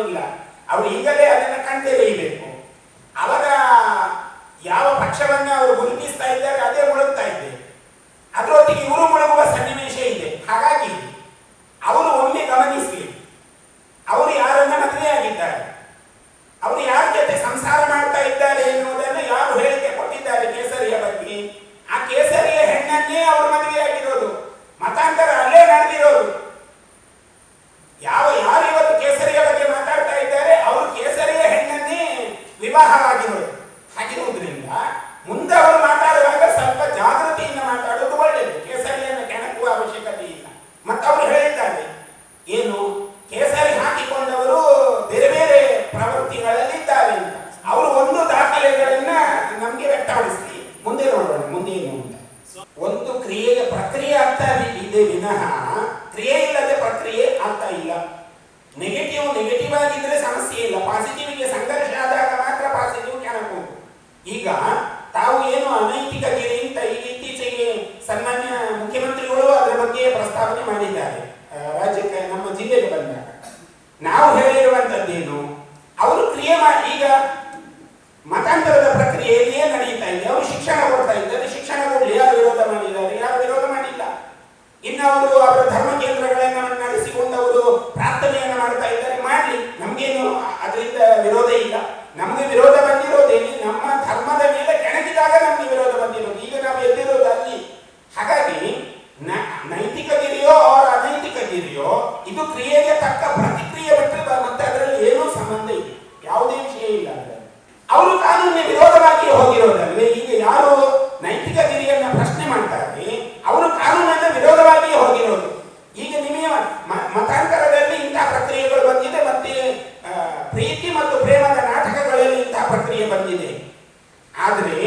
ಇಲ್ಲ. ಅವರು ಈಗಲೇ ಅದನ್ನು ಕಣ್ತೆರೆಯಬೇಕು. ಅವರ ಯಾವ ಪಕ್ಷವನ್ನು ಅವರು ಗುರುತಿಸ್ತಾ ಇದ್ದಾರೆ ಅದೇ ಮುಳುಗ್ತಾ ಇದೆ. ಅದರೊಟ್ಟಿಗೆ ಇವರು ಮುಳುಗುವ ಸನ್ನಿವೇಶ ಇದೆ. ಹಾಗಾಗಿ ಅವರು ಒಮ್ಮೆ ಗಮನಿಸಿ, ಅವರು ಯಾರನ್ನ ಮದುವೆಯಾಗಿದ್ದಾರೆ, ಅವರು ಯಾರ ಜೊತೆ ಸಂಸಾರ ಮಾಡ್ತಾ ಇದ್ದಾರೆ ಎನ್ನುವುದನ್ನು ಯಾರು ಹೇಳಿಕೆ ಕೊಟ್ಟಿದ್ದಾರೆ ಕೇಸರಿಯ ಬಗ್ಗೆ. ಆ ಕೇಸರಿಯ ಹೆಣ್ಣನ್ನೇ ಅವರು ಮದುವೆಯಾಗಿರೋದು, ಮತಾಂತರ ಅಲ್ಲೇ ನಡೆದಿರೋದು. ಯಾರು ಇವತ್ತು ಕೇಸರಿಯ ಬಗ್ಗೆ ಮಾತಾಡ್ತಾ ಇದ್ದಾರೆ ಅವರು ಕೇಸರಿಯ ಹೆಣ್ಣನ್ನೇ ವಿವಾಹವಾಗಿರೋದು. ಹಾಗಿರುವುದರಿಂದ ಮುಂದೆ ಅವರು ಮಾತಾಡುವಾಗ ಸ್ವಲ್ಪ ಜಾಗೃತಿಯಿಂದ ಮಾತಾಡೋದು ಒಳ್ಳೆಯದು. ಕೇಸರಿಯನ್ನು ಕೆಣಕುವ ಅವಶ್ಯಕತೆ ಇಲ್ಲ. ಮತ್ತು ಅವರು ಹೇಳಿದ್ದಾರೆ ಏನು, ಕೇಸರಿ ಹಾಕಿಕೊಂಡವರು ಬೇರೆ ಬೇರೆ ಪ್ರವೃತ್ತಿಗಳಲ್ಲಿದ್ದಾರೆ ಅಂತ. ಅವರು ಒಂದು ದಾಖಲೆಗಳನ್ನ ನಮಗೆ ವ್ಯಕ್ತಪಡಿಸಿ ಮುಂದೆ ನೋಡೋಣ ಮುಂದೆ ಏನು ಅಂತ. ಒಂದು ಕ್ರಿಯೆಯ ಪ್ರಕ್ರಿಯೆ ಆಗ್ತಾ ಇದೆ ವಿನಃ ಕ್ರಿಯೆ ಇಲ್ಲದೆ ಪ್ರಕ್ರಿಯೆ ಆಗ್ತಾ ಇಲ್ಲ. ನೆಗೆಟಿವ್ ಆಗಿದ್ರೆ ಸಮಸ್ಯೆ ಇಲ್ಲ. ಪಾಸಿಟಿವ್ಗೆ ಸಂಘರ್ಷ ಆದಾಗ ಮಾತ್ರ ಪಾಸಿಟಿವ್ ಕೆಣಕುವುದು. ಈಗ ತಾವು ಏನು ಅನೈತಿಕ ಗಿರಿ ಅಂತ ಈಗ ಇತ್ತೀಚೆಗೆ ಸನ್ಮಾನ್ಯ ಮುಖ್ಯಮಂತ್ರಿಗಳು ಅದರ ಬಗ್ಗೆ ಪ್ರಸ್ತಾವನೆ ಮಾಡಿದ್ದಾರೆ. ರಾಜ್ಯಕ್ಕೆ ನಮ್ಮ ಜಿಲ್ಲೆಗೆ ಬಂದಾಗ ನಾವು ಹೇಳಿರುವಂತದ್ದೇನು, ಅವರು ಕ್ರಿಯೆ ಮಾಡಿ ಈಗ ಮತಾಂತರದ ಪ್ರಕ್ರಿಯೆಯಲ್ಲಿ ಏನು ನಡೀತಾ ಇದೆ, ಅವರು ಶಿಕ್ಷಣ ಕೊಡ್ತಾ ಇದ್ದಾರೆ. ಶಿಕ್ಷಣ ಕೊಡಲಿ, ಯಾರು ವಿರೋಧ ಮಾಡಿದ್ದಾರೆ? ಯಾರು ವಿರೋಧ ಮಾಡಿಲ್ಲ. ಇನ್ನು ಅವರು ಅವರ ಧರ್ಮ ಕೇಂದ್ರಗಳನ್ನು ನಡೆಸಿಕೊಂಡು ಅವರು ಪ್ರಾರ್ಥನೆಯನ್ನು ಮಾಡ್ತಾ ಇದ್ದಾರೆ, ಮಾಡಲಿ, ನಮಗೇನು ಅದರಿಂದ ವಿರೋಧ ಇಲ್ಲ. ನಮಗೆ ವಿರೋಧ ಬಂದಿರೋದೇನು, ನಮ್ಮ ಧರ್ಮದ ಮೇಲೆ ಕೆಣಕಿದಾಗ ನಮಗೆ ವಿರೋಧ ಬಂದಿರೋದು. ಈಗ ನಾವು ಎದ್ದಿರೋದು ಅಲ್ಲಿ. ಹಾಗಾಗಿ ನೈತಿಕ ಗಿರಿಯೋ ಅವರ ಅನೈತಿಕ ಗಿರಿಯೋ ಇದು ಕ್ರಿಯೆಗೆ ತಕ್ಕ ಪ್ರತಿಕ್ರಿಯೆ ಬಿಟ್ಟರೆ ಮತ್ತೆ ಅದರಲ್ಲಿ ಏನೂ ಸಂಬಂಧ ಇಲ್ಲ, ಯಾವುದೇ ವಿಷಯ ಇಲ್ಲ. ಅವರು ಕಾನೂನಿನ ವಿರೋಧವಾಗಿ ಹೋಗಿರೋದಲ್ವೇ. ಈಗ ಯಾರು ನೈತಿಕ ಗಿರಿಯನ್ನ ಪ್ರಶ್ನೆ ಮಾಡ್ತಾರೆ ಅವರು ಕಾನೂನನ್ನ ವಿರೋಧವಾಗಿ ಹೋಗಿರೋದು. ಈಗ ನಿಮಗೆ ಮತಾಂತರದಲ್ಲಿ ಇಂತಹ ಪ್ರಕ್ರಿಯೆಗಳು ಬಂದಿದೆ, ಮತ್ತೆ ಪ್ರೀತಿ ಮತ್ತು ಪ್ರೇಮದ ನಾಟಕಗಳಲ್ಲಿ ಇಂತಹ ಪ್ರಕ್ರಿಯೆ ಬಂದಿದೆ. ಆದರೆ